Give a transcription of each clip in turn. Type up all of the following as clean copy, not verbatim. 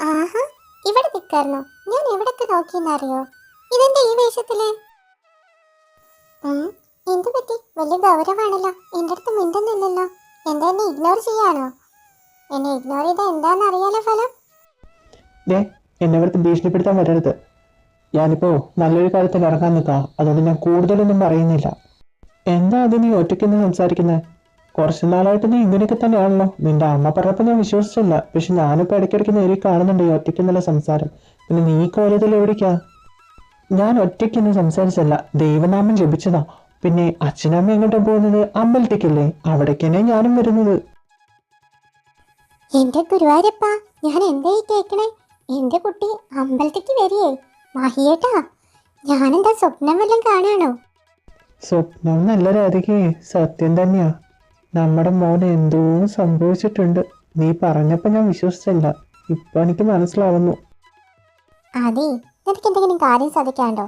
ആഹാ, ഇവിടെ നിൽക്കായിരുന്നോ? ഞാൻ എവിടൊക്കെ നോക്കിയെന്നറിയോ? ഇതെന്താ ഈ വേഷത്തില്? എന്തു പറ്റി? വലിയ ഗൗരവാണല്ലോ. എന്റെ അടുത്ത് മിണ്ടുന്നില്ലല്ലോ. എന്താ എന്നെ ഇഗ്നോർ ചെയ്യാണോ? എന്നെ ഇഗ്നോർ ചെയ്താൽ എന്താന്ന് അറിയാലോ ഫലം. എന്നെ അടുത്ത് ഭീഷണിപ്പെടുത്താൻ വരരുത്. ഞാനിപ്പോ നല്ലൊരു കാര്യത്തിൽ ഇറങ്ങാൻ നിൽക്കാം. അതുകൊണ്ട് ഞാൻ കൂടുതലൊന്നും പറയുന്നില്ല. എന്താ അത് നീ ഒറ്റയ്ക്കൊന്ന് സംസാരിക്കുന്നത്? കുറച്ചു നാളായിട്ട് നീ ഇങ്ങനെയൊക്കെ തന്നെയാണല്ലോ. നിന്റെ അമ്മ പറഞ്ഞപ്പോൾ ഞാൻ വിശ്വസിച്ചില്ല. പക്ഷെ ഞാനിപ്പോൾ ഇടയ്ക്കിടയ്ക്ക് നേരി കാണുന്നുണ്ട് ഈ ഒറ്റയ്ക്കെന്നുള്ള സംസാരം. പിന്നെ നീ കോലത്തിൽ എവിടേക്കാ? ഞാൻ ഒറ്റയ്ക്കൊന്നും സംസാരിച്ചല്ല, ദൈവനാമം ജപിച്ചതാ. പിന്നെ അച്ഛനമ്മ എങ്ങോട്ടാ പോകുന്നത്? അമ്പലത്തേക്കല്ലേ? അവിടേക്ക് തന്നെ ഞാനും വരുന്നത്. എന്റെ ഗുരുവായൂരപ്പ, ഞാൻ എന്തായി കേക്കണേ? എന്റെ കുട്ടി അമ്പലത്തേക്ക് വരികയെ? മഹിയേട്ടാ, ഞാനെന്താ സ്വപ്നം വല്ലതും കാണാണോ? സ്വപ്നം നല്ല രാധികേ, സത്യം തന്നെയാ. നമ്മുടെ മോന് എന്തോ സംഭവിച്ചിട്ടുണ്ട്. നീ പറഞ്ഞപ്പോ ഞാൻ വിശ്വസിച്ചില്ല. ഇപ്പൊ എനിക്ക് മനസ്സിലാവുന്നു. അതെ, നിനക്ക് എന്തെങ്കിലും കാര്യം സാധിക്കാണ്ടോ?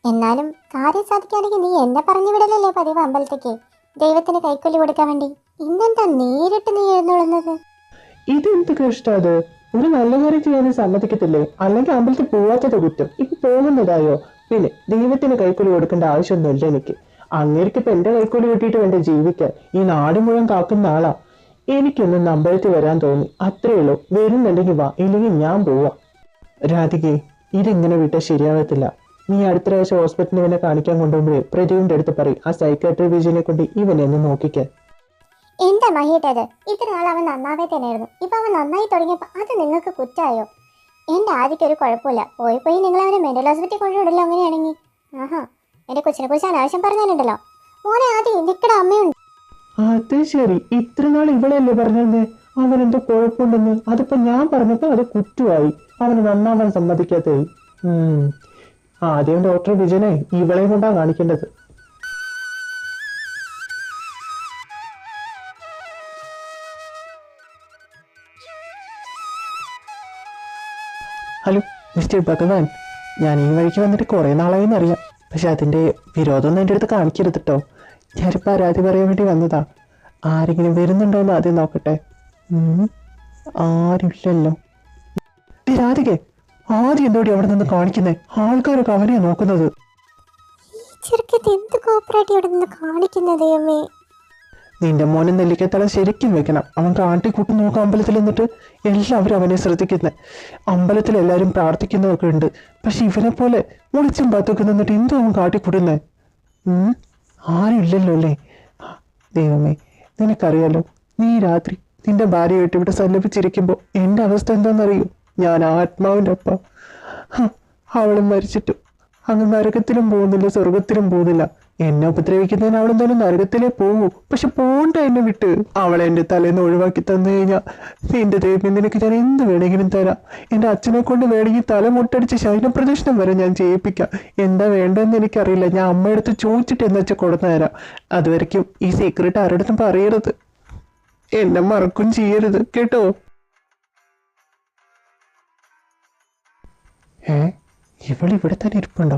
എന്നാലും കാര്യം സാധിക്കുകയാണെങ്കിൽ നീ എന്നെ പറഞ്ഞു വിടലല്ലേ പതിവ് അമ്പലത്തേക്ക് ദൈവത്തിന് കൈക്കൂലി കൊടുക്കാൻ വേണ്ടി. ഇന്നെന്താ നേരിട്ട് നീ എഴുന്നള്ളുന്നത്? ഇതെന്ത് കഷ്ടത്? ഒരു നല്ല കാര്യം ചെയ്യാൻ സമ്മതിക്കത്തില്ലേ? അല്ലെങ്കിൽ അമ്പലത്തിൽ പോവാത്തത് കുറ്റം. ഇപ്പൊ പോകുന്നതായോ? പിന്നെ ദൈവത്തിന് കൈക്കൂലി കൊടുക്കേണ്ട ആവശ്യമൊന്നുമില്ല എനിക്ക്. അങ്ങേർക്ക് ഇപ്പൊ എന്റെ കൈക്കൂലി കിട്ടിയിട്ട് വേണ്ട ജീവിക്കാൻ. ഈ നാട് മുഴുവൻ കാക്കുന്ന ആളാ. എനിക്കൊന്നും അമ്പലത്തിൽ വരാൻ തോന്നി, അത്രേ ഉള്ളൂ. വരുന്നുണ്ടെങ്കിൽ വാ, ഇല്ലെങ്കിൽ ഞാൻ പോവാ. രാധികേ, ഇതിങ്ങനെ വിട്ടാൽ ശരിയാവത്തില്ല. നീ അടുത്ത പ്രാവശ്യം ഹോസ്പിറ്റലിൽ ഇവനെ കാണിക്കാൻ കൊണ്ടുപോകുമ്പോഴേ പ്രതിവിന്റെ അടുത്ത് പറയും ആ സൈക്കാട്രി വിജയനെ കൊണ്ട് ഇവനെ ഒന്ന് നോക്കിക്കാൻ. എന്താ മഹിയേട്ടത്? ഇത്ര നാൾ അവൻ നന്നാവേ തന്നെയായിരുന്നു. ഇപ്പൊ അവൻ നന്നായി തുടങ്ങിയപ്പോ അത് നിങ്ങൾക്ക് കുറ്റായോ? എന്റെ ആദ്യക്ക് ഒരു കുഴപ്പമില്ല. പോയി നിങ്ങൾ അവനെ മെന്റൽ ഹോസ്പിറ്റലിൽ കൊണ്ടുവിടല്ലോ അങ്ങനെയാണെങ്കിൽ. ആഹാ, എന്റെ കൊച്ചിനെ കുറിച്ച് അനാവശ്യം പറഞ്ഞാലുണ്ടല്ലോ. മോനെ ആദ്യം എനിക്കടെ അമ്മയുണ്ട്. അത് ശരി, ഇത്ര നാൾ ഇവളല്ലേ പറഞ്ഞത് അവനെന്തോ കുഴപ്പമുണ്ടെന്ന്? അതിപ്പോ ഞാൻ പറഞ്ഞപ്പോ അത് കുറ്റമായി. അവന് നന്നാവാൻ സമ്മതിക്കാത്തേ. ആദ്യം ഡോക്ടർ വിജയനെ ഇവളെ കൊണ്ടാ കാണിക്കേണ്ടത്. ഹലോ മിസ്റ്റർ ഭഗവാൻ, ഞാൻ ഈ വഴിക്ക് വന്നിട്ട് കുറേ നാളായിന്ന് അറിയാം. പക്ഷെ അതിൻ്റെ വിരോധമൊന്നും എൻ്റെ അടുത്ത് കാണിക്കരുത് കേട്ടോ. ഞാനൊരു പരാതി പറയാൻ വേണ്ടി വന്നതാ. ആരെങ്കിലും വരുന്നുണ്ടോയെന്ന് ആദ്യം നോക്കട്ടെ. ആരുമില്ലല്ലോ. രാധികെ, ആദ്യം എന്തോടി അവിടെ നിന്ന് കാണിക്കുന്നേ? ആൾക്കാരൊക്കെ അവനെയാ നോക്കുന്നത്. നിന്റെ മോനെ നെല്ലിക്കത്തള ശരിക്കും വെക്കണം. അവൻ കാട്ടിക്കൂട്ടി നോക്കാം അമ്പലത്തിൽ നിന്നിട്ട്. എല്ലാവരും അവനെ ശ്രദ്ധിക്കുന്നത്. അമ്പലത്തിൽ എല്ലാവരും പ്രാർത്ഥിക്കുന്നതൊക്കെ ഉണ്ട്. പക്ഷെ ഇവനെ പോലെ ഒളിച്ചും പാത്തൊക്കെ നിന്നിട്ട് എന്തോ അവൻ കാട്ടിക്കൂട്ടുന്നേ? ആരും ഇല്ലല്ലോ അല്ലേ? ദൈവമേ, നിനക്കറിയാലോ, നീ രാത്രി നിന്റെ ഭാര്യയായിട്ട് ഇവിടെ സല്ലപിച്ചിരിക്കുമ്പോൾ എൻ്റെ അവസ്ഥ എന്താണെന്നറിയോ? ഞാൻ ആത്മാവിൻ്റെ ഒപ്പം. അവളും മരിച്ചിട്ടു അങ്ങ് നരകത്തിലും പോകുന്നില്ല, സ്വർഗത്തിലും പോകുന്നില്ല. എന്നെ ഉപദ്രവിക്കുന്നതിന് അവളെന്തായാലും നരകത്തിലേ പോകൂ. പക്ഷെ പോണ്ട എന്നെ വിട്ട്. അവളെ എൻ്റെ തലേന്ന് ഒഴിവാക്കി തന്നു കഴിഞ്ഞാൽ നിന്റെ ദൈവം നിനക്ക് ഞാൻ എന്ത് വേണമെങ്കിലും തരാം. എൻ്റെ അച്ഛനെ കൊണ്ട് വേണമെങ്കിൽ തല മുട്ടടിച്ച് ശൈലപ്രദക്ഷിണം വരെ ഞാൻ ചെയ്യിപ്പിക്കാം. എന്താ വേണ്ടതെന്ന് എനിക്കറിയില്ല. ഞാൻ അമ്മയടുത്ത് ചോദിച്ചിട്ട് എന്താ വെച്ചാൽ കൊടുത്തു തരാം. അതുവരയ്ക്കും ഈ സീക്രട്ട് ആരുടെടുത്തും പറയരുത്. എന്നെ മറക്കും ചെയ്യരുത് കേട്ടോ. ഇവളിവിടെ തന്നെ ഇരിപ്പുണ്ടോ?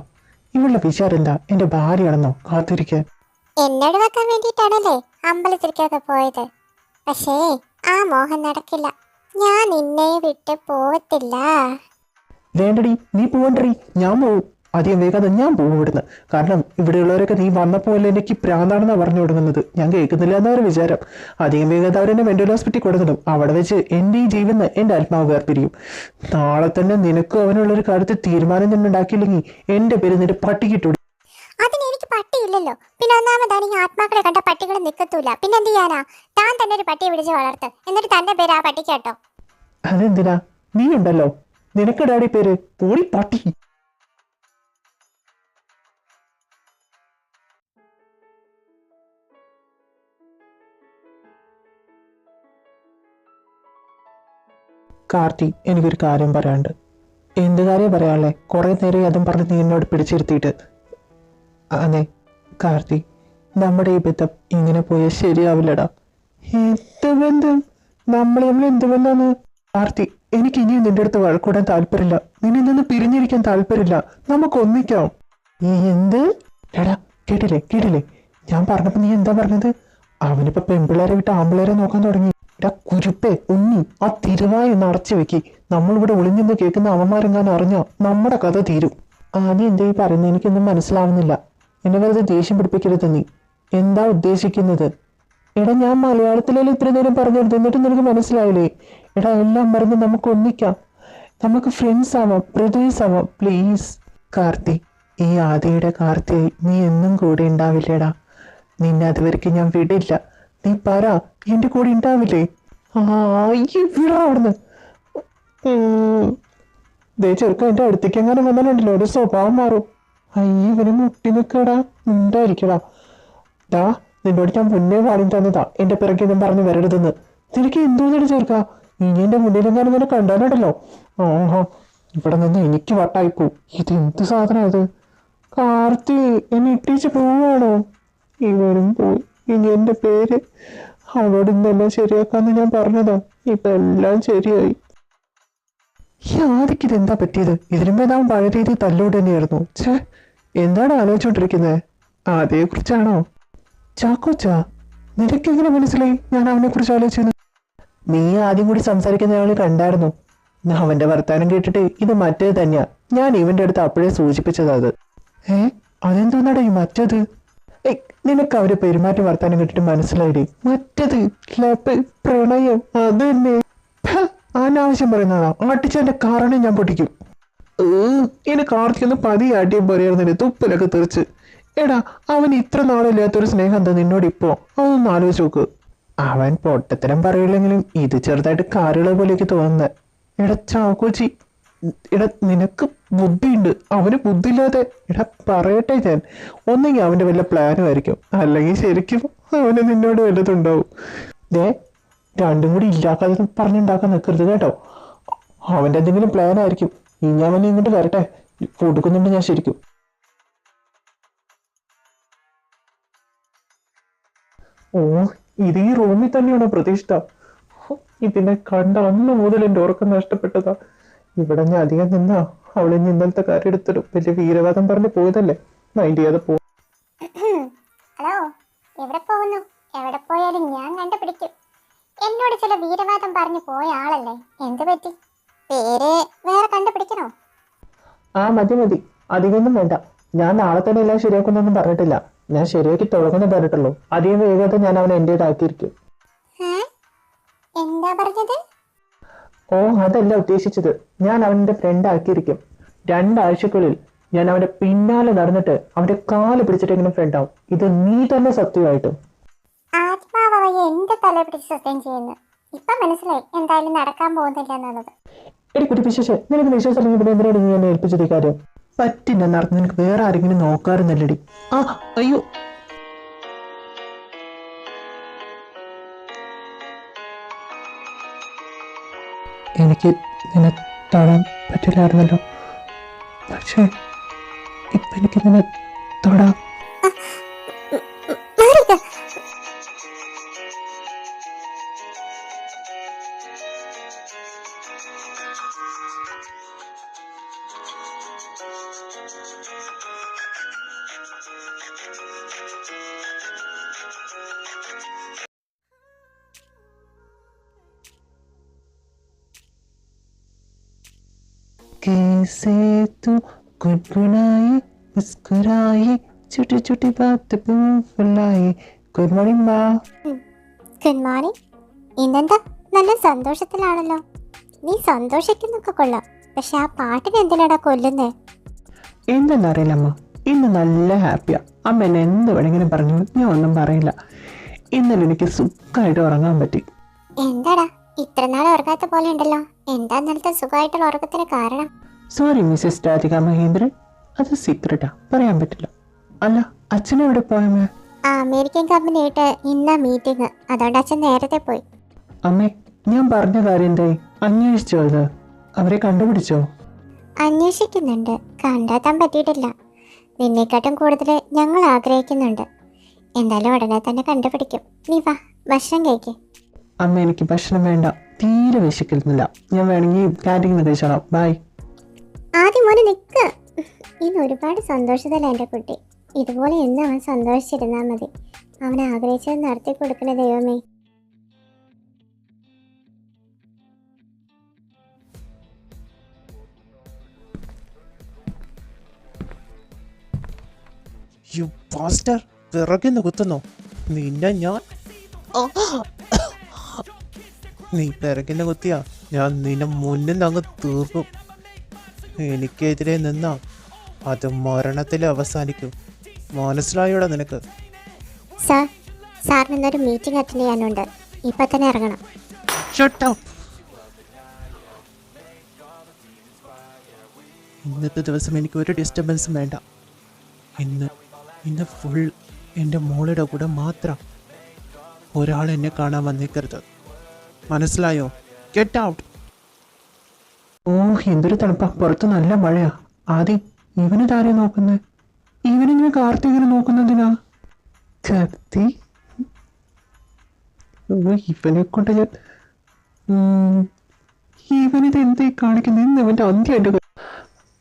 ഇവളുടെ വിചാരം എന്താ? എന്റെ ഭാര്യയാണെന്നോ കാത്തിരിക്കാൻ? എന്നോട് വെക്കാൻ വേണ്ടിയിട്ടാണല്ലേ അമ്പലത്തിലേക്കൊക്കെ പോയത്. പക്ഷേ ആ മോഹം നടക്കില്ല. ഞാൻ നിന്നെ വിട്ട് പോവത്തില്ല. വേണ്ടടി, നീ പോവണ്ടടി. ഞാൻ പോവും. അധികം വേഗം ഞാൻ പോകും ഇവിടുന്ന്. കാരണം ഇവിടെയുള്ളവരൊക്കെ നീ വന്നപ്പോലെ എനിക്ക് പ്രാന്താണെന്നാണ് പറഞ്ഞു കൊടുക്കുന്നത്. ഞാൻ കേൾക്കുന്നില്ല എന്നൊരു വിചാരം. അധികം വേഗം അവരെന്നെ മെന്റൽ ഹോസ്പിറ്റലിൽ കൊടുക്കണം. അവിടെ വെച്ച് എൻ്റെ ഈ ജീവന് എൻ്റെ ആത്മാവ് വേർപിരിയും. നാളെ തന്നെ നിനക്കും അവനുള്ളൊരു കാര്യത്തിൽ തീരുമാനം ഞാൻ ഉണ്ടാക്കിയില്ലെങ്കിൽ എൻ്റെ പേര് നിന്റെ പട്ടിക്കിട്ടു. അതിന് എനിക്ക് പട്ടിയില്ലല്ലോ. പിന്നെ ഒന്നാമതാണ് ഈ ആത്മാക്കളെ കണ്ട പട്ടികൾ നിൽക്കത്തൂല. പിന്നെ എന്ത് ചെയ്യാനാ? താൻ തന്നെ ഒരു പട്ടിയെ പിടിച്ച് വളർത്ത്. എന്നിട്ട് തന്റെ പേര് ആ പട്ടിക്കാട്ടോ. അതെന്തിനാ? നീ ഉണ്ടല്ലോ, നിനക്ക് ഡാഡി പേര് പോടി പട്ടി. കാർത്തി, എനിക്കൊരു കാര്യം പറയാനുണ്ട്. എന്ത് കാര്യം പറയാനുള്ളേ? കുറെ നേരം അതും പറഞ്ഞ് നീ എന്നോട് പിടിച്ചിരുത്തിയിട്ട്. അതെ കാർത്തി, നമ്മുടെ ഈ ബന്ധം ഇങ്ങനെ പോയാൽ ശരിയാവില്ലടാ. എന്ത് ബന്ധം? നമ്മൾ എന്ത് ബന്ധമാണ് കാർത്തി? എനിക്ക് ഇനിയും നിന്റെ അടുത്ത് വഴക്കൂടാൻ താല്പര്യമില്ല. നിന്നെ നിന്ന് പിരിഞ്ഞിരിക്കാൻ താല്പര്യമില്ല. നമുക്ക് ഒന്നിക്കാം. എന്ത്? എടാ, കേട്ടില്ലേ ഞാൻ പറഞ്ഞപ്പോ നീ എന്താ പറഞ്ഞത്? അവനിപ്പോ പെൺപിള്ളേരെ വിട്ട് ആമ്പിള്ളേരെ നോക്കാൻ തുടങ്ങി. എടാ കുരുപ്പേ ഉണ്ണി, ആ തിരുവായി ഒന്ന് അടച്ചു വെക്കി. നമ്മളിവിടെ ഒളിഞ്ഞെന്ന് കേൾക്കുന്ന അവന്മാരെങ്ങാനും അറിഞ്ഞോ നമ്മുടെ കഥ തീരും. നീ എന്താ ഈ പറയുന്നത്? എനിക്കൊന്നും മനസ്സിലാവുന്നില്ല. എന്നെ വെറുതെ ദേഷ്യം പിടിപ്പിക്കരുത്. നീ എന്താ ഉദ്ദേശിക്കുന്നത്? എടാ ഞാൻ മലയാളത്തിലെല്ലാം ഇത്ര നേരം പറഞ്ഞെടുത്തു, എന്നിട്ട് നിനക്ക് മനസ്സിലായില്ലേ? എടാ എല്ലാം പറഞ്ഞ് നമുക്ക് ഒന്നിക്കാം, നമുക്ക് ഫ്രണ്ട്സ് ആവാം, ബ്രദേഴ്സ് ആവാം, പ്ലീസ്. കാർത്തി, ഈ ആദിയുടെ കാർത്തി, നീ എന്നും കൂടെ ഉണ്ടാവില്ലേടാ. നിന്നെ അതുവരെയ്ക്ക് ഞാൻ വിടില്ല. നീ പറ, എന്റെ കൂടെ ഉണ്ടാവില്ലേ? അവിടുന്ന് ദേ ചെറുക്ക എന്റെ അടുത്തേക്ക് എങ്ങനെ വന്നാലുണ്ടല്ലോ ഒരു സ്വഭാവം മാറും. ഇവന് മുട്ടി നിൽക്കടാ, ഉണ്ടായിരിക്കടാ. ദാ നിന്നോട് ഞാൻ മുന്നേ പാടി തന്നതാ എന്റെ പിറകെ ഒന്നും പറഞ്ഞു വരരുതെന്ന്. നിനക്ക് എന്തോന്നിട്ട് ചേർക്ക? ഇനി എന്റെ മുന്നിലെങ്ങാനും നിന്നെ കണ്ടാലുണ്ടല്ലോ. ഇവിടെ നിന്ന് എനിക്ക് വട്ടായിപ്പോ. ഇത് എന്ത് സാധനം ഇത്? കാർത്തി എന്നെ ഇട്ടീച്ച് പോവാണോ? ഇവനും പോയി. ഇനി എന്റെ പേര് അവളോട് ഇന്നെല്ലാം ശരിയാക്കാന്ന് ഞാൻ പറഞ്ഞതാ. ഇപ്പൊ എല്ലാം ശരിയായി. ഈ ആദിക്ക് ഇതെന്താ പറ്റിയത്? ഇതിനുമ്പേ നാം പഴയ രീതിയിൽ തല്ലോട് തന്നെയായിരുന്നു. ഛേ, എന്താണ് ആലോചിച്ചോണ്ടിരിക്കുന്നത്? ആദിയെ കുറിച്ചാണോ? ചാക്കോച്ചാ, നിനക്കെങ്ങനെ മനസ്സിലായി ഞാൻ അവനെ കുറിച്ച് ആലോചിച്ചത്? നീ ആദ്യം കൂടി സംസാരിക്കുന്ന ഞങ്ങൾ കണ്ടായിരുന്നു. അവന്റെ വർത്താനം കേട്ടിട്ട് ഇത് മറ്റേത് തന്നെയാ. ഞാൻ ഇവന്റെ അടുത്ത് അപ്പോഴേ സൂചിപ്പിച്ചതാ അത്. അതെന്തോന്നാടാ ഈ മറ്റത്? നിനക്ക് അവരെ പെരുമാറ്റം വർത്താനം കേട്ടിട്ട് മനസ്സിലായിടേ. മറ്റത് ലവ്, പ്രണയം, അത് തന്നെ. അനാവശ്യം പറയുന്നതാ. ആട്ടിച്ചെന്റെ കാരണം ഞാൻ പൊട്ടിക്കും. ഇനി കാർത്തിക്കൊന്ന് പതിയെ ആട്ടിയും പറയാറുന്നില്ല, തുപ്പിലൊക്കെ തെറിച്ച്. എടാ അവൻ ഇത്ര നാളില്ലാത്തൊരു സ്നേഹം എന്താ നിന്നോട് ഇപ്പോ? അതൊന്ന് ആലോചിച്ച് നോക്ക്. അവൻ പൊട്ടത്തരം പറയില്ലെങ്കിലും ഇത് ചെറുതായിട്ട് കാറുകളെ പോലെയൊക്കെ തോന്നുന്നത്. എടാ ചാക്കോച്ചി, എടാ നിനക്ക് ബുദ്ധിയുണ്ട്, അവന് ബുദ്ധിയില്ലാതെ. എടാ പറയട്ടെ ഞാൻ, ഒന്നെങ്കിൽ അവന്റെ വല്ല പ്ലാനും ആയിരിക്കും, അല്ലെങ്കിൽ ശരിക്കും അവന് നിന്നോട് വല്ലതുണ്ടാവും. രണ്ടും കൂടി ഇല്ലാക്കാതെ പറഞ്ഞുണ്ടാക്കാൻ നിൽക്കരുത് കേട്ടോ. അവന്റെ എന്തെങ്കിലും പ്ലാൻ ആയിരിക്കും. ഇനി അവനെ ഇങ്ങോട്ട് വരട്ടെ, കൊടുക്കുന്നുണ്ട് ഞാൻ ശരിക്കും. ഇത് ഈ റൂമിൽ തന്നെയാണോ പ്രതീക്ഷിത? ഇതിനെ കണ്ട അന്ന് മുതൽ എന്റെ ഉറക്കം നഷ്ടപ്പെട്ടതാ. ഇവിടെ ഞാൻ അധികം നിന്നാ അവളെ ഇന്നലത്തെ കാര്യം എടുത്തിടും. വലിയ വീരവാദം പറഞ്ഞ് പോയതല്ലേ, മൈൻഡ് ചെയ്യാതെ പോ. ഹലോ, എവിടെ പോകുന്നു? എവിടെ പോയാലും ഞാൻ കണ്ടുപിടിക്കും. എന്നോട് ചില വീരവാദം പറഞ്ഞു പോയ ആളല്ലേ, എന്ത് പറ്റി? പേര് വേറെ കണ്ടുപിടിക്കണോ? മതി മതി, അധികമൊന്നും വേണ്ട. ഞാൻ നാളെ തന്നെ എല്ലാം ശരിയാക്കുന്നൊന്നും പറഞ്ഞിട്ടില്ല. ഞാൻ ശരിയാക്കി തുടങ്ങുന്ന പറഞ്ഞിട്ടുള്ളൂ. അധികം വേഗത്തെ ഞാൻ അവനെ എന്റേതാക്കിയിരിക്കും. എന്താ പറഞ്ഞത്? അതല്ല ഉദ്ദേശിച്ചത്. ഞാൻ അവന്റെ ഫ്രണ്ട് ആക്കിയിരിക്കും. 2 ആഴ്ചക്കുള്ളിൽ ഞാൻ അവന്റെ പിന്നാലെ നടന്നിട്ട് അവന്റെ കാല് പിടിച്ചിട്ട് എങ്ങനെ ഫ്രണ്ട് ആവും. ഇത് നീ തന്നെ സത്യമായിട്ടും. ആത്മാവായി എന്റെ തല പിടിച്ച് സത്യം ചെയ്യുന്നു. ഇപ്പൊ മനസ്സിലായി എന്തായാലും നടക്കാൻ പോകുന്നില്ല എന്നുള്ളത്. എടി കുട്ടി വിശേഷം, നിനക്ക് വിശ്വാസം അല്ലെങ്കിൽ പിന്നെ എന്തിനാണ് നീ എന്നെ ഏൽപ്പിച്ചത് ഈ കാര്യം? പറ്റില്ല നടന്ന് നിനക്ക് വേറെ ആരെങ്കിലും നോക്കാറുന്നല്ലടി. അയ്യോ, എനിക്ക് നിന്നെ തൊടാൻ പറ്റില്ലായിരുന്നല്ലോ. പക്ഷേ ഇപ്പൊ എനിക്ക് നിന്നെ തൊടാം. कैसे तू गुनगुनाए मुस्कुराए छोटी छोटी बात पे फुलाए. ഗുഡ് മോർണിംഗ് മാ. Good morning. ഇന്നെന്താ നല്ല സന്തോഷത്തിലാണല്ലോ. നീ സന്തോഷിക്കുന്നൊക്കെ കൊള്ളാം, പക്ഷെ ആ പാട്ടിന് എന്തിനാടാ കൊല്ലുന്നേ? എന്തെന്നറിയില്ല അമ്മ, ഇന്ന് നല്ല ഹാപ്പിയാ. അമ്മ എന്നെ എന്ത് വേണമെങ്കിലും പറഞ്ഞു, ഞാൻ ഒന്നും പറയില്ല. ഇന്നലെ എനിക്ക് സുഖമായിട്ട് ഉറങ്ങാൻ പറ്റി. എന്താടാ ഇത്ര നാൾ ഉറങ്ങാത്ത പോലെ ഉണ്ടല്ലോ? എന്താ ഇന്നലത്തെ സുഖമായിട്ടുള്ള ഉറക്കത്തിന് കാരണം? സോറി മിസ്സസ് രാധിക മഹേന്ദ്രൻ, അത് സീക്രട്ടാ, പറയാൻ പറ്റില്ല. അല്ല അച്ഛനെവിടെ പോയമ്മേ? അമേരിക്കൻ കമ്പനിയായിട്ട് ഇന്നാ മീറ്റിംഗ്, അതുകൊണ്ട് അച്ഛൻ നേരത്തെ പോയി. അമ്മേ, ഞാൻ പറഞ്ഞ കാര്യം എന്തായി? അന്വേഷിച്ചോ? അത് അവരെ കണ്ടുപിടിച്ചോ? അന്വേഷിക്കുന്നുണ്ട്, കണ്ടെത്താൻ പറ്റിയിട്ടില്ല. നിന്നെക്കാട്ടും കൂടുതൽ ഞങ്ങൾ ആഗ്രഹിക്കുന്നുണ്ട്. എന്തായാലും ഉടനെ തന്നെ കണ്ടുപിടിക്കും. നീ വാ, ഭക്ഷണം കഴിക്കേ. അമ്മ എനിക്ക് ഭക്ഷണം വേണ്ട, തീരെ വിശക്കുന്നില്ല. ഞാൻ വേണമെങ്കിൽ ക്യാൻറ്റീനിൽ നിന്ന് കഴിച്ചോളാം. ബൈ. ആദ്യം മോനെ നിൽക്ക്. ഇന്ന് ഒരുപാട് സന്തോഷത്തില്ല എൻ്റെ കുട്ടി. ഇതുപോലെ എന്ന് അവൻ സന്തോഷിച്ചിരുന്നാൽ മതി. അവൻ ആഗ്രഹിച്ചത് നടത്തി കൊടുക്കണേ ദൈവമേ. യു പാസ്റ്റർ പിറകിന്ന് കുത്തുന്നോ നിന്നെ ഞാൻ ആ! നീ പിറകിന്ന് കുത്തിയാ ഞാൻ നിന്നെ മുന്നിൽ നിന്ന് അങ്ങ് തീർക്കും. എനിക്കെതിരെ നിന്നാ അത് മരണത്തിൽ അവസാനിക്കും. മനസ്സിലായോടാ നിനക്ക്? സാർ, സാറിന് ഇന്നൊരു മീറ്റിംഗ് അറ്റൻഡ് ചെയ്യാനുണ്ട്. ഇപ്പം തന്നെ ഇറങ്ങണം. Shut up. ഇന്നത്തെ ദിവസം എനിക്ക് ഒരു ഡിസ്റ്റർബൻസും വേണ്ട. ഇന്ന് ഫുൾ എൻ്റെ മോളുടെ കൂടെ മാത്രം. ഒരാൾ എന്നെ കാണാൻ വന്നേക്കരുത്. മനസ്സിലായോ? Get out. ഓ, എന്തൊരു തണുപ്പാ. പുറത്ത് നല്ല മഴയാ. ആദ്യം ഇവന് താരെ നോക്കുന്നേ? ഇവനിങ്ങനെ കാർത്തികനെ നോക്കുന്നതിനാ? കത്തി ഇവനെ കൊണ്ട് ഞാൻ ഇവനിത് എന്തേ കാണിക്കുന്നത്? ഇന്ന് അവൻ്റെ അന്ത്യം എൻ്റെ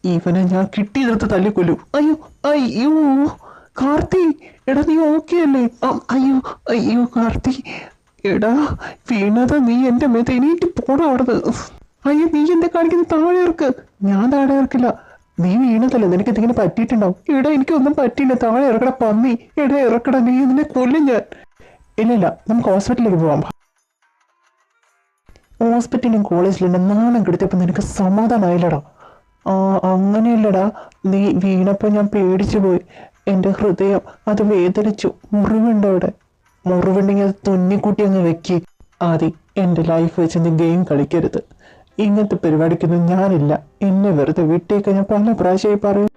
ഇവനെ ഞാൻ കിട്ടിയെടുത്ത് തല്ലിക്കൊല്ലും. അയ്യോ അയ്യോ കാർത്തി, എടാ നീ ഓക്കെ അല്ലേ? അയ്യോ അയ്യോ കാർത്തി, എടാ വീണത് നീ എൻ്റെ മേത്ത്. എണീറ്റ് പോടാ അവിടുന്ന്. അയ്യോ നീ എന്താ കാണിക്കുന്നത്? താഴെ ഇറക്ക്. ഞാൻ താഴെ ഇറക്കില്ല. നീ വീണതല്ലേ, നിനക്ക് എന്തെങ്കിലും പറ്റിയിട്ടുണ്ടാവും. എടാ എനിക്കൊന്നും പറ്റിയില്ല. താഴെ ഇറക്കട പന്നി. എടാ ഇറക്കട, നീ ഇതിനെ കൊല്ലും ഞാൻ. ഇല്ല നമുക്ക് ഹോസ്പിറ്റലിലേക്ക് പോവാം. ഹോസ്പിറ്റലും കോളേജിലും നാണം കെടുത്തപ്പോൾ നിനക്ക് സമാധാനമായില്ലടാ? അങ്ങനെയല്ലടാ, നീ വീണപ്പോൾ ഞാൻ പേടിച്ചു പോയി. എൻ്റെ ഹൃദയം അത് വേദനിച്ചു. മുറിവുണ്ട് അവിടെ. മുറിവുണ്ടെങ്കിൽ അത് തുന്നിക്കൂട്ടി അങ്ങ് വെക്കി. ആദ്യം എൻ്റെ ലൈഫ് വെച്ച് നീ ഗെയിം കളിക്കരുത്. ഇങ്ങനത്തെ പരിപാടിക്കൊന്നും ഞാനില്ല. എന്നെ വെറുതെ വിട്ടേക്ക്. ഞാൻ പല പ്രാവശ്യമായി പറയും.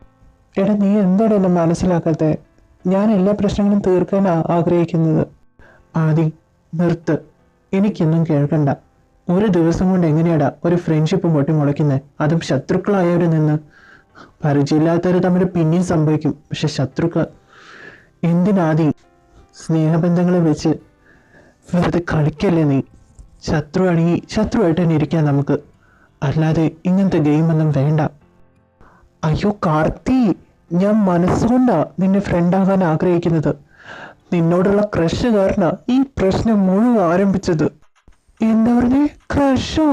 എടാ നീ എന്താണ് എന്നെ മനസ്സിലാക്കാത്തത്? ഞാൻ എല്ലാ പ്രശ്നങ്ങളും തീർക്കാൻ ആഗ്രഹിക്കുന്നത്. ആദ്യം നിർത്ത്. എനിക്കൊന്നും കേൾക്കണ്ട. ഒരു ദിവസം കൊണ്ട് എങ്ങനെയാടാ ഒരു ഫ്രണ്ട്ഷിപ്പ് പൊട്ടിമുളയ്ക്കുന്നത്? അതും ശത്രുക്കളായവരിൽ നിന്ന്. പരിചയമില്ലാത്തവർ തമ്മിൽ പിന്നെയും സംഭവിക്കും, പക്ഷെ ശത്രുക്കൾ എന്തിനാദ്യം? സ്നേഹബന്ധങ്ങളെ വെച്ച് വെറുതെ കളിക്കല്ലേ നീ? ശത്രുവാണെങ്കിൽ ശത്രുവായിട്ട് തന്നെ ഇരിക്കാം നമുക്ക്. അല്ലാതെ ഇങ്ങനത്തെ ഗെയിമൊന്നും വേണ്ട. അയ്യോ കാർത്തി, ഞാൻ മനസ്സുകൊണ്ടാ നിന്നെ ഫ്രണ്ടാകാൻ ആഗ്രഹിക്കുന്നത്. നിന്നോടുള്ള ക്രഷ് കാരണ ഈ പ്രശ്നം മുഴുവൻ ആരംഭിച്ചത്. എന്താ പറഞ്ഞേ? ക്രഷോ?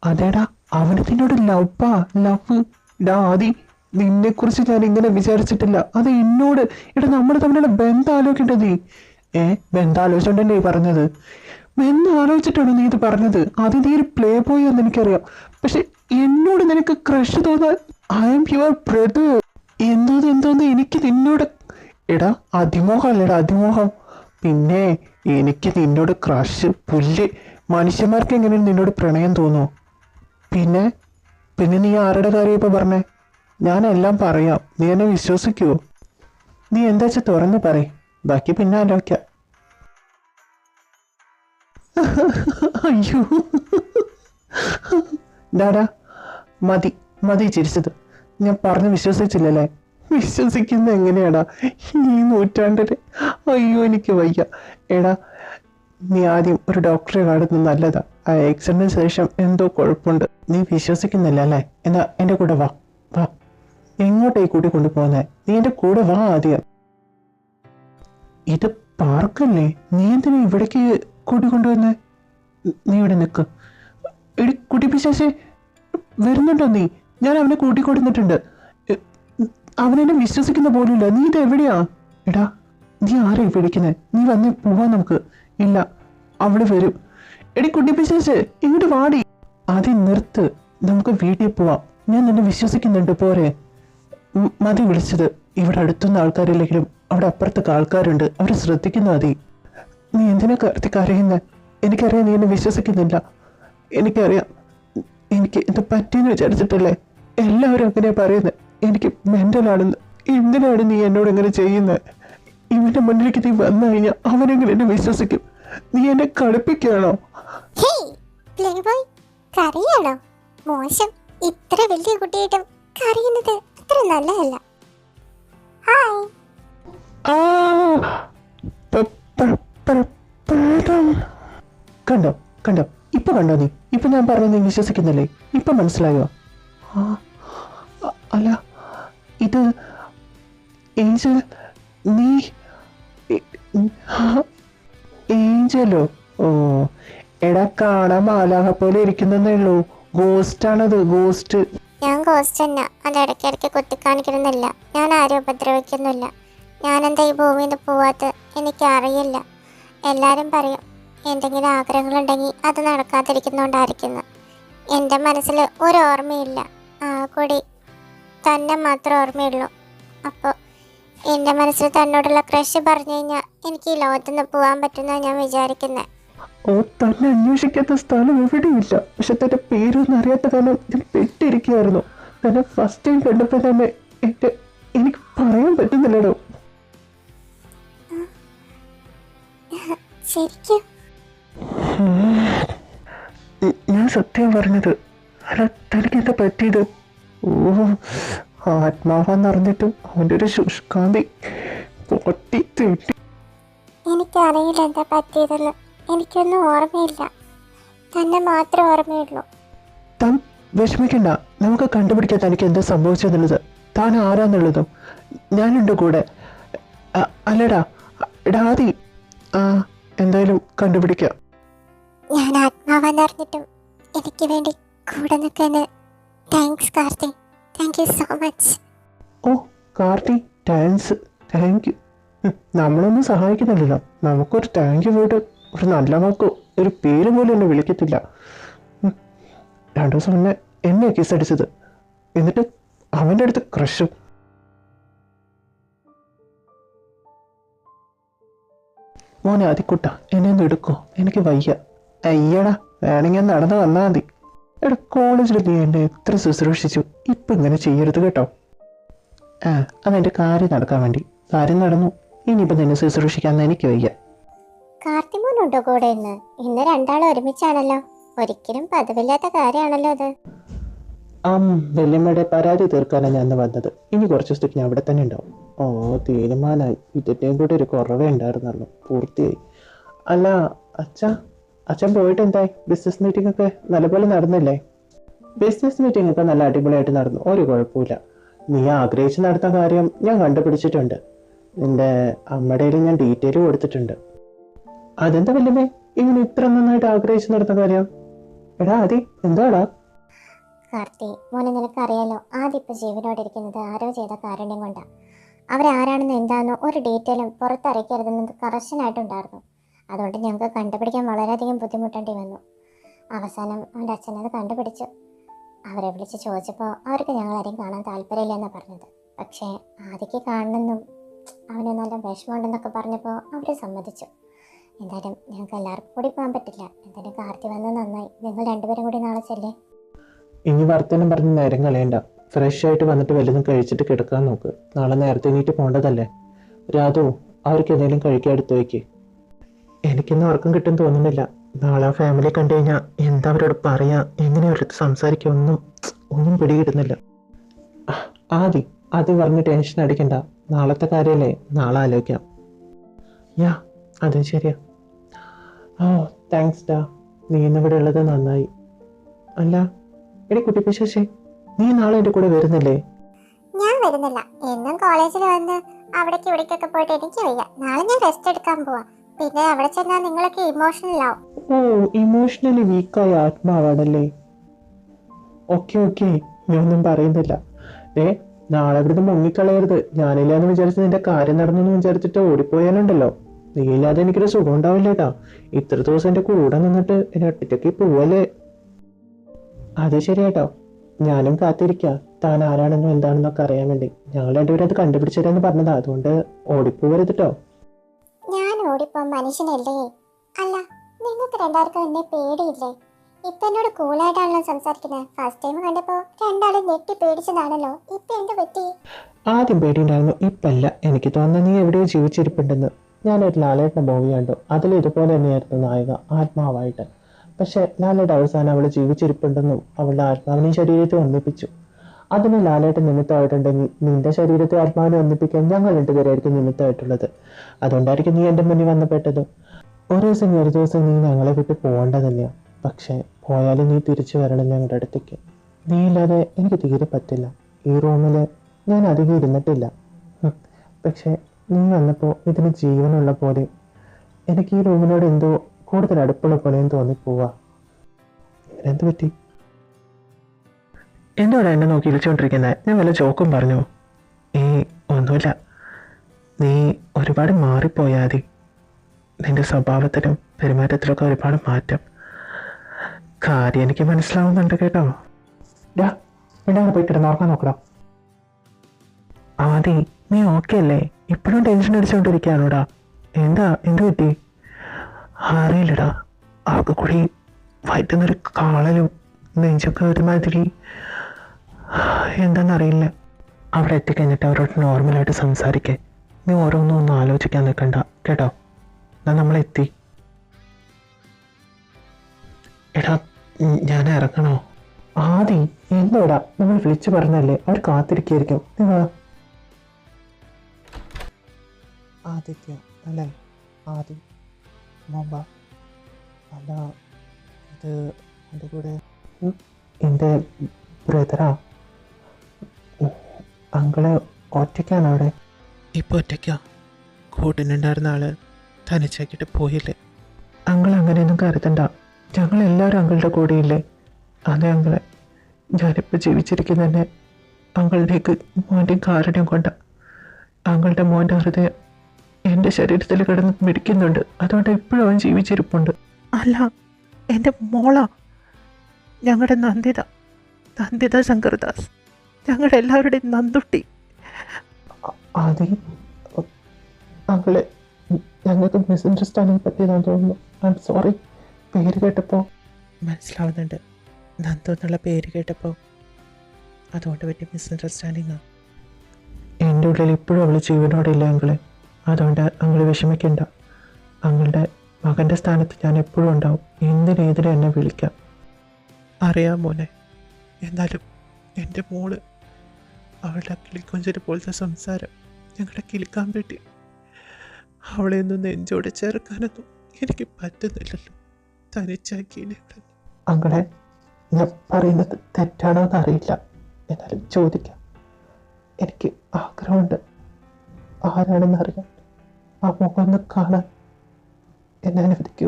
അതേടാ, അവന് നിന്നോട് ലവ്. ഡാ ആദി, നിന്നെ കുറിച്ച് ഞാൻ ഇങ്ങനെ വിചാരിച്ചിട്ടില്ല. അത് എന്നോട്. എടാ നമ്മൾ തമ്മിലുള്ള ബന്ധം ആലോചിക്കേണ്ടത് നീ. ബന്ധം ആലോചിച്ചോണ്ടല്ലേ ഈ പറഞ്ഞത്? ബന്ധം ആലോചിച്ചിട്ടാണോ നീ ഇത് പറഞ്ഞത്? അത് നീ ഒരു പ്ലേ ബോയ് എന്ന് എനിക്കറിയാം. പക്ഷെ എന്നോട് നിനക്ക് ക്രഷ് തോന്നാൻ ഐ എം യുവർ ബ്രദർ. എന്തോന്ന് എനിക്ക് നിന്നോട്. എടാ അതിമോഹമല്ലേടാ, അതിമോഹം. പിന്നെ എനിക്ക് നിന്നോട് ക്രഷ് പുല്ല്. മനുഷ്യന്മാർക്ക് എങ്ങനെ നിന്നോട് പ്രണയം തോന്നുമോ? പിന്നെ നീ ആരുടെ കാര്യം ഇപ്പൊ പറഞ്ഞേ? ഞാനെല്ലാം പറയാം, നീ എന്നെ വിശ്വസിക്കുവോ? നീ എന്താ വെച്ചാൽ തുറന്ന് പറയ്, ബാക്കി പിന്നെ ആലോചിക്കാം. അയ്യോ ഡാടാ, മതി ചിരിച്ചത്. ഞാൻ പറഞ്ഞ് വിശ്വസിച്ചില്ലല്ലേ? വിശ്വസിക്കുന്ന എങ്ങനെയാടാ ഈ നൂറ്റാണ്ടില്? അയ്യോ എനിക്ക് വയ്യ. എടാ നീ ആദ്യം ഒരു ഡോക്ടറെ കാണുന്നത് നല്ലതാ. ആ ആക്സിഡന്റിന് ശേഷം എന്തോ കുഴപ്പമുണ്ട്. നീ വിശ്വസിക്കുന്നില്ല അല്ലേ? എന്നാ എൻ്റെ കൂടെ വാ. എങ്ങോട്ടേ കൂട്ടി കൊണ്ടുപോകുന്നേ? നീ എൻ്റെ കൂടെ വാ ആദ്യം. ഇത് പാർക്കല്ലേ? നീ എന്തിനാ ഇവിടേക്ക് കൂട്ടിക്കൊണ്ടുവന്നേ? നീ ഇവിടെ നിൽക്ക്. എടി കുട്ടി പിശാചേ, വരുന്നുണ്ടോ നീ? ഞാൻ അവനെ കൂട്ടിക്കൊടുത്തിട്ടുണ്ട്. അവനെന്നെ വിശ്വസിക്കുന്ന പോലുമില്ല. നീ ഇത് എവിടെയാ? എടാ നീ ആരാ വിളിക്കുന്നത്? നീ വന്ന് പോവാൻ നമുക്ക്. ഇല്ല, അവള് വരും. എടി കുട്ടി പിശാചേ, ഇങ്ങോട്ട് വാടി. ആദ്യം നിർത്ത്, നമുക്ക് വീട്ടിൽ പോവാം. ഞാൻ നിന്നെ വിശ്വസിക്കുന്നുണ്ട്, പോരെ? മതി വിളിച്ചത്. ഇവിടെ അടുത്തുന്ന ആൾക്കാരില്ലെങ്കിലും അവിടെ അപ്പുറത്തൊക്കെ ആൾക്കാരുണ്ട്, അവരെ ശ്രദ്ധിക്കുന്ന മതി. നീ എന്തിനാ കരയുന്നത്? എനിക്കറിയാം നീ എന്നെ വിശ്വസിക്കുന്നില്ല. എനിക്കറിയാം. എനിക്ക് ഇത് പറ്റിയെന്ന് വിചാരിച്ചിട്ടല്ലേ എല്ലാവരും അങ്ങനെ പറയുന്നത്? എനിക്ക് മെന്റലാണെന്ന്. എന്തിനാണ് നീ എന്നോട് ഇങ്ങനെ ചെയ്യുന്നത്? ഇവന്റെ മുന്നിലേക്ക് നീ വന്നു കഴിഞ്ഞാൽ അവനെങ്കിലും എന്നെ വിശ്വസിക്കും. നീ എന്നെ കളിപ്പിക്കുകയാണോ? കരയാണോ? മോശം. ഇത്ര വലിയ കുട്ടിയായിട്ടും കരയുന്നത് അത്ര നല്ലതല്ല. ഹായ്. കണ്ടോ ഇപ്പൊ കണ്ടോ? നീ ഇപ്പൊ ഞാൻ പറഞ്ഞത് നീ വിശ്വസിക്കുന്നില്ലേ? ഇപ്പൊ മനസ്സിലായോ? അല്ല, ഇത് ഏഞ്ചൽ. നീ ഏഞ്ചലോ? ഓ എടാ, കാണാൻ മാലാഹ പോലെ ഇരിക്കുന്നേ ഉള്ളൂ. ഗോസ്റ്റ് ആണത്, ഗോസ്റ്റ്. ഞാൻ ഗോസ്റ്റ് തന്നെ. അത് ഇടയ്ക്കിടയ്ക്ക് കുത്തിക്കാണിക്കണമെന്നില്ല. ഞാൻ ആരും ഉപദ്രവിക്കുന്നില്ല. ഞാനെന്താ ഈ ഭൂമിയിൽ നിന്ന് പോവാത്ത എനിക്കറിയില്ല. എല്ലാവരും പറയും എന്തെങ്കിലും ആഗ്രഹങ്ങളുണ്ടെങ്കിൽ അത് നടക്കാതിരിക്കുന്നതുകൊണ്ടായിരിക്കുന്നു. എൻ്റെ മനസ്സിൽ ഒരു ഓർമ്മയില്ല, ആ കൂടി തന്നെ മാത്രമേ ഓർമ്മയുള്ളൂ. അപ്പോൾ എൻ്റെ മനസ്സിൽ തന്നോടുള്ള ക്രഷ് പറഞ്ഞു കഴിഞ്ഞാൽ എനിക്ക് ഈ ലോകത്തുനിന്ന് പോകാൻ പറ്റുമെന്നാണ് ഞാൻ വിചാരിക്കുന്നത്. ഓ, തന്നെ അന്വേഷിക്കാത്ത സ്ഥലം എവിടെയില്ല. പക്ഷെ തന്റെ പേരൊന്നും അറിയാത്ത കാരണം ഞാൻ പെട്ടിരിക്കുകയായിരുന്നു. തന്നെ ഫസ്റ്റ് ടൈം കണ്ടപ്പോൾ തന്നെ എനിക്ക് പറയാൻ പറ്റുന്നില്ലടോ. ശരിക്കും ഞാൻ സത്യം പറഞ്ഞത്. അല്ല, തനിക്ക് എന്താ പറ്റിയത്? ഓ, ആത്മാവെന്ന് അറിഞ്ഞിട്ടും അവൻ്റെ ഒരു ശുഷ്കാന്തി പൊട്ടി തെറ്റി. എനിക്കറിയില്ല എന്താ പറ്റിയതെന്ന്. എനിക്കൊന്നും ഓർമ്മയില്ല, തന്നെ മാത്രമേ ഓർമ്മയുള്ളൂ. താൻ വിഷമിക്കണ്ട, നമുക്ക് കണ്ടുപിടിക്കാൻ തനിക്ക് എന്താ സംഭവിച്ചെന്നുള്ളത്, താൻ ആരാന്നുള്ളതും ഞാനുണ്ട് കൂടെ. അല്ലടാ ആദി, എന്തായാലും കണ്ടുപിടിക്കാം. ഞാൻ ആത്മാവെന്നറിഞ്ഞിട്ടും എനിക്ക് വേണ്ടി കൂടെ നിൽക്കാൻ thanks Karthi. Thank you so much. ഓ കാർത്തി, താങ്ക് യു. നമ്മളൊന്നും സഹായിക്കുന്നില്ലല്ലോ, നമുക്കൊരു താങ്ക് യു പോയിട്ട് ഒരു നല്ല വാക്കോ ഒരു പേര് പോലും എന്നെ വിളിക്കത്തില്ല. 2 ദിവസം മുന്നേ എന്നെ കിസ് അടിച്ചത്, എന്നിട്ട് അവൻ്റെ അടുത്ത് ക്രഷും. മോനെ ആദിക്കുട്ട, എന്നെ ഒന്ന് എടുക്കോ, എനിക്ക് വയ്യ. അയ്യടാ, വേണമെങ്കിൽ നടന്നു വന്നാൽ മതി. എടാ, കോളേജിൽ നീ എന്നെ എത്ര ശുശ്രൂഷിച്ചു, ഇപ്പം ഇങ്ങനെ ചെയ്യരുത് കേട്ടോ. അതെൻ്റെ കാര്യം നടക്കാൻ വേണ്ടി. കാര്യം നടന്നു, ഇനിയിപ്പം നിന്നെ ശുശ്രൂഷിക്കാൻ എനിക്ക് വയ്യ. കാർത്തിമോനുണ്ടോ കൂടെ? ഇന്ന് രണ്ടാളും ഒരുമിച്ചാണല്ലോ. ഒരിക്കലും പതിവില്ലാത്ത കാര്യമാണല്ലോ അത്. വല്യമ്മയുടെ പരാതി തീർക്കാനാണ് ഞാൻ വന്നത്. ഇനി കുറച്ച് ദിവസത്തേക്ക് ഞാൻ അവിടെ തന്നെ ഉണ്ടാവും. ഓ, തീരുമാനമായി. ഇതിൻ്റെയും കൂടെ ഒരു കുറവേ ഉണ്ടായിരുന്നുള്ളൂ, പൂർത്തിയായി. അല്ല അച്ഛൻ പോയിട്ട് എന്തായി? ബിസിനസ് മീറ്റിംഗ് ഒക്കെ നല്ലപോലെ നടന്നില്ലേ? ബിസിനസ് മീറ്റിംഗ് ഒക്കെ നല്ല അടിപൊളിയായിട്ട് നടന്നു, ഒരു കുഴപ്പമില്ല. നീ ആഗ്രഹിച്ച് നടന്ന കാര്യം ഞാൻ കണ്ടുപിടിച്ചിട്ടുണ്ട്. നിന്റെ അമ്മയുടെ ഞാൻ ഡീറ്റെയിൽ കൊടുത്തിട്ടുണ്ട്. അതെന്താ വല്യമ്മേ ഇങ്ങനെ ഇത്ര നന്നായിട്ട് ആഗ്രഹിച്ച് നടന്ന കാര്യം? എടാ ആദി, എന്താടാ? കാർത്തി മോനെ, നിനക്കറിയാലോ ആദ്യം ഇപ്പം ജീവനോടെ ഇരിക്കുന്നത് ആരോ ചെയ്ത കാരുണ്യം കൊണ്ടാണ്. അവരാരാണെന്ന് എന്താണെന്നോ ഒരു ഡീറ്റെയിലും പുറത്തറിയിക്കരുതെന്നത് കറക്ഷനായിട്ടുണ്ടായിരുന്നു. അതുകൊണ്ട് ഞങ്ങൾക്ക് കണ്ടുപിടിക്കാൻ വളരെയധികം ബുദ്ധിമുട്ടേണ്ടി വന്നു. അവസാനം അവൻ്റെ അച്ഛനത് കണ്ടുപിടിച്ചു. അവരെ വിളിച്ച് ചോദിച്ചപ്പോൾ അവർക്ക് ഞങ്ങളാരെയും കാണാൻ താല്പര്യമില്ലെന്നാണ് പറഞ്ഞത്. പക്ഷേ ആദ്യക്ക് കാണണമെന്നും അവന് നല്ല വിഷമമുണ്ടെന്നൊക്കെ പറഞ്ഞപ്പോൾ അവർ സമ്മതിച്ചു. എന്തായാലും ഞങ്ങൾക്ക് എല്ലാവർക്കും കൂടി പോകാൻ പറ്റില്ല. എന്തായാലും കാർത്തി വന്നത് നന്നായി. നിങ്ങൾ രണ്ടുപേരും കൂടി നാളെ ചെല്ലേ. ഇനി വർത്തമാനം പറഞ്ഞ് നേരം കളയണ്ട. ഫ്രഷ് ആയിട്ട് വന്നിട്ട് വല്ലതും കഴിച്ചിട്ട് കിടക്കാൻ നോക്ക്. നാളെ നേരത്തെ എണീറ്റ് പോകേണ്ടതല്ലേ. രാധു, അവർക്ക് എന്തെങ്കിലും കഴിക്കാൻ എടുത്തു വയ്ക്ക്. എനിക്കൊന്നും ഉറക്കം കിട്ടും തോന്നുന്നില്ല. നാളെ ഫാമിലി കണ്ടു കഴിഞ്ഞാൽ എന്താ അവരോട് പറയാ, എങ്ങനെ അവരടുത്ത് സംസാരിക്കുക, ഒന്നും പിടികിട്ടുന്നില്ല. ആദ്യം പറഞ്ഞ് ടെൻഷൻ അടിക്കണ്ട. നാളത്തെ കാര്യമല്ലേ, നാളെ ആലോചിക്കാം. അതും ശരിയാ. താങ്ക്സ് ഡാ, നീ ഇന്നിവിടെ ഉള്ളത് നന്നായി. അല്ല എടി കുട്ടി പിശാചേ, നീ നാളെ എൻ്റെ കൂടെ വരുന്നില്ലേ? ഞാൻ വരുന്നില്ല. എന്നും കോളേജിൽ വന്ന് അവിടേക്ക് ഇവിടേക്കൊക്കെ പോയിട്ട് എനിക്ക് വയ്യ. നാളെ ഞാൻ റെസ്റ്റ് എടുക്കാൻ പോവാ. പിന്നെ അവിടെ ചെന്നാൽ നിങ്ങളൊക്കെ ഇമോഷണൽ ആവും. ഓ, ഇമോഷണലി വീക്കായ ആത്മാവാണല്ലേ. ഓക്കെ, ഞാനൊന്നും പറയുന്നില്ല. നാളെ ഇവിടുന്ന് മുങ്ങിക്കളയരുത്. ഞാനില്ലാന്ന് വിചാരിച്ച് നിന്റെ കാര്യം നടന്നു വിചാരിച്ചിട്ട് ഓടിപ്പോയാലുണ്ടല്ലോ, നീ ഇല്ലാതെ എനിക്കൊരു സുഖം ഉണ്ടാവില്ലേട്ടാ. ഇത്ര ദിവസം എൻ്റെ കൂടെ നിന്നിട്ട് എന്നെ ഒറ്റയ്ക്ക് പോവല്ലേ. അത് ശരിയാട്ടോ, ഞാനും കാത്തിരിക്കാം താൻ ആരാണെന്നും എന്താണെന്നൊക്കെ അറിയാൻ വേണ്ടി. ഞങ്ങൾ രണ്ടുപേരും അത് കണ്ടുപിടിച്ചതെന്ന് പറഞ്ഞതാ, അതുകൊണ്ട് ഓടിപ്പോവരുതട്ടോ. ഞാൻ ഓടിപ്പോ മനുഷ്യനല്ലേ? അല്ല, നിങ്ങൾക്ക് രണ്ടാർക്കും എന്നെ പേടിയില്ലേ? ഇപ്പൊ എന്നോട് കൂളായിട്ടാണല്ലോ സംസാരിക്കുന്നത്. ഫസ്റ്റ് ടൈം കണ്ടപ്പോ രണ്ടാളും ഞെട്ടി പേടിച്ചതാണല്ലോ. ഇപ്പൊ എന്ത് പറ്റി? ആദ്യം പേടിയുണ്ടായിരുന്നു, ഇപ്പല്ല. എനിക്ക് തോന്നുന്നു നീ എവിടെയോ ജീവിച്ചിരിപ്പുണ്ടെന്ന്. ഞാനൊരു ലാലേട്ടൻ്റെ മൂവി കണ്ടു, അതിൽ ഇതുപോലെ തന്നെയായിരുന്നു നായിക, ആത്മാവായിട്ട്. പക്ഷെ ലാലേട്ട് അവസാനം അവൾ ജീവിച്ചിരിപ്പുണ്ടെന്നും അവളുടെ ആത്മാവിനെയും ശരീരത്തെ ഒന്നിപ്പിച്ചു. അതിന് ലാലേട്ട് നിമിത്തമായിട്ടുണ്ടെങ്കിൽ നിന്റെ ശരീരത്തെ ആത്മാവിനെ ഒന്നിപ്പിക്കാൻ ഞങ്ങൾ രണ്ടുപേരായിരിക്കും നിമിത്തമായിട്ടുള്ളത്. അതുകൊണ്ടായിരിക്കും നീ എൻ്റെ മുന്നിൽ വന്നപ്പെട്ടത്. ഒരു ദിവസം നീ ഞങ്ങളെ വിട്ട് പോകേണ്ടത് തന്നെയാണ്. പക്ഷേ പോയാലും നീ തിരിച്ചു വരണം ഞങ്ങളുടെ അടുത്തേക്ക്. നീ ഇല്ലാതെ എനിക്ക് തീരെ പറ്റില്ല. ഈ റൂമിൽ ഞാൻ അധികം ഇരുന്നിട്ടില്ല. പക്ഷേ നീ വന്നപ്പോൾ ഇതിന് ജീവനുള്ള പോലെ എനിക്ക് ഈ റൂമിനോട് എന്തോ കൂടുതൽ അടുപ്പുള്ള പോലെയും തോന്നിപ്പോവാ. എന്ത് പറ്റി? എന്തുകൊണ്ടാണ് എന്നെ നോക്കി ഇരിച്ചുകൊണ്ടിരിക്കുന്നത്? ഞാൻ വല്ല ചോക്കും പറഞ്ഞു? ഒന്നുമില്ല. നീ ഒരുപാട് മാറിപ്പോയാതി. നിന്റെ സ്വഭാവത്തിലും പെരുമാറ്റത്തിലൊക്കെ ഒരുപാട് മാറ്റം. കാര്യം എനിക്ക് മനസ്സിലാവുന്നുണ്ട് കേട്ടോ. പിന്നെ പോയി കിടന്നുറങ്ങാൻ നോക്കടാ. ആദി, നീ ഓക്കെ അല്ലേ? ഇപ്പോഴും ടെൻഷൻ അടിച്ചുകൊണ്ടിരിക്കുകയാണോടാ? എന്ത് പറ്റി? അറിയില്ലടാ, അവൾക്ക് കൂടി വയറ്റുന്നൊരു കാളലും നെഞ്ചൊക്കെ ഒരുമാതിരി എന്താണെന്നറിയില്ല. അവിടെ എത്തിക്കഴിഞ്ഞിട്ട് അവരോട് നോർമലായിട്ട് സംസാരിക്കേ. നീ ഓരോന്നും ആലോചിക്കാൻ നിൽക്കണ്ട കേട്ടോ. എന്നാൽ നമ്മളെത്തി. എടാ, ഞാൻ ഇറങ്ങണോ? ആദി, എന്തോടാ? നമ്മൾ വിളിച്ചു പറഞ്ഞല്ലേ, അവർ കാത്തിരിക്കായിരിക്കും. നീ വാ. ആദിത്യ അല്ലേ? ആദി മോമ്പ അല്ല, ഇത് എൻ്റെ കൂടെ എൻ്റെ ബ്രദറാ. അങ്കിള് ഒറ്റയ്ക്കാണ് അവിടെ? ഇപ്പോൾ ഒറ്റയ്ക്കാ. കൂട്ടിനുണ്ടായിരുന്ന ആള് തനിച്ചാക്കിയിട്ട് പോയില്ലേ? അങ്കിൾ അങ്ങനെയൊന്നും കരുതണ്ട, ഞങ്ങളെല്ലാവരും അങ്കിളുടെ കൂടെയില്ലേ? അതെ അങ്കിളെ, ഞാനിപ്പോൾ ജീവിച്ചിരിക്കുന്ന തന്നെ അങ്കിളിലേക്ക് മോൻ്റെയും കാരുണ്യം കൊണ്ട. അങ്കിളുടെ മോൻ്റെ ഹൃദയം എൻ്റെ ശരീരത്തിൽ കിടന്ന് മിടിക്കുന്നുണ്ട്. അതുകൊണ്ട് എപ്പോഴും അവൻ ജീവിച്ചിരിപ്പുണ്ട്. അല്ല, എൻ്റെ മോളാ, ഞങ്ങളുടെ നന്ദിത ശങ്കർദാസ്, ഞങ്ങളുടെ എല്ലാവരുടെയും നന്ദുട്ടി. അതെ അങ്കിളെ, ഞങ്ങൾക്ക് മിസ്അണ്ടർസ്റ്റാൻഡിങ് പറ്റിയതാണെന്ന് തോന്നുന്നു. I am sorry. പേര് കേട്ടപ്പോൾ മനസ്സിലാവുന്നുണ്ട്, നന്ദു എന്നുള്ള പേര് കേട്ടപ്പോൾ. അതുകൊണ്ട് പറ്റിയ മിസ്അണ്ടർസ്റ്റാൻഡിങ്ങാണ്. എൻ്റെ ഉള്ളിൽ ഇപ്പോഴും അവൾ ജീവനോടെ ഇല്ല അങ്കിളെ. അതുകൊണ്ട് അങ്കിള് വിഷമിക്കണ്ട. അങ്ങളുടെ മകൻ്റെ സ്ഥാനത്ത് ഞാൻ എപ്പോഴും ഉണ്ടാവും. എന്തിനേതിനും എന്നെ വിളിക്കാം. അറിയാം മോനെ. എന്നാലും എൻ്റെ മോള്, അവളുടെ കിളിക്കൊഞ്ചിനെ പോലത്തെ സംസാരം ഞങ്ങളുടെ കിളിക്കാൻ പറ്റി. അവളെ ഒന്നും നെഞ്ചോട് ചേർക്കാനൊന്നും എനിക്ക് പറ്റുന്നില്ലല്ലോ. തനിച്ചാക്കിയില്ലേ അങ്ങളെ. ഞാൻ പറയുന്നത് തെറ്റാണോ എന്നറിയില്ല, എന്നാലും ചോദിക്കാം. എനിക്ക് ആഗ്രഹമുണ്ട് ആരാണെന്നറിയാൻ, ആ മുഖം ഒന്ന് കാണാൻ. എന്നെ അനുവദിക്കൂ.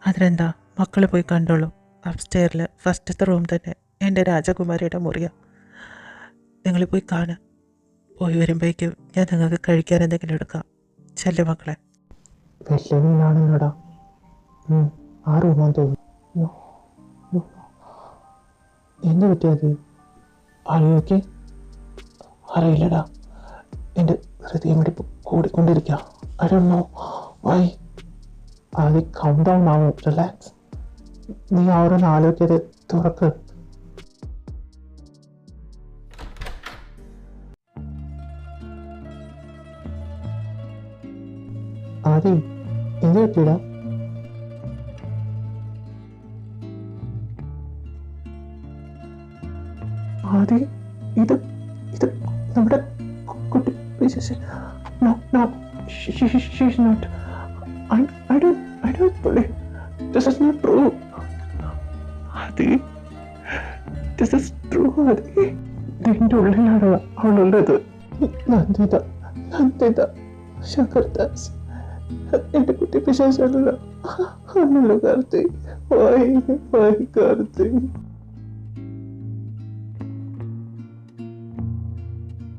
അതിനെന്താ, മക്കൾ പോയി കണ്ടോളൂ. അപ്സ്റ്റെയറിൽ ഫസ്റ്റത്തെ റൂം തന്നെ എൻ്റെ രാജകുമാരിയുടെ മുറിയാണ്. നിങ്ങൾ പോയി കാണാം. പോയി വരുമ്പോഴേക്കും ഞാൻ നിങ്ങൾക്ക് കഴിക്കാൻ എന്തെങ്കിലും എടുക്കാം. ചെല്ലു മക്കളെ. വലിയ മീനാണെന്നോടാ. ആ റൂമാന്ന് തോന്നുന്നു. എന്ത് പറ്റിയത്? ആലോചിക്ക്. അറിയില്ലടാ, എൻ്റെ ഹൃദയമിടിപ്പ് കൂടിക്കൊണ്ടിരിക്കുക. I don't know why. അത് കൗണ്ട് ഡൗൺ ആവും. റിലാക്സ്. നീ ഓരോന്ന് ആലോചിക്കത് തുറക്ക്. ആദി, എന്ത് പറ്റിയിടാ? ആദി, ഇത് നമ്മുടെ കുട്ടി. No, she's not. I don't believe. This is not true. Adi, this is true, Adi. നിന്റെ ഉള്ളിലാണ് അവളുള്ളത്. നന്ദിത ശങ്കർദാസ്. എൻ്റെ കുട്ടി പിശാചാണല്ലോ. ആണല്ലോ കാർത്തി. കാർത്തി.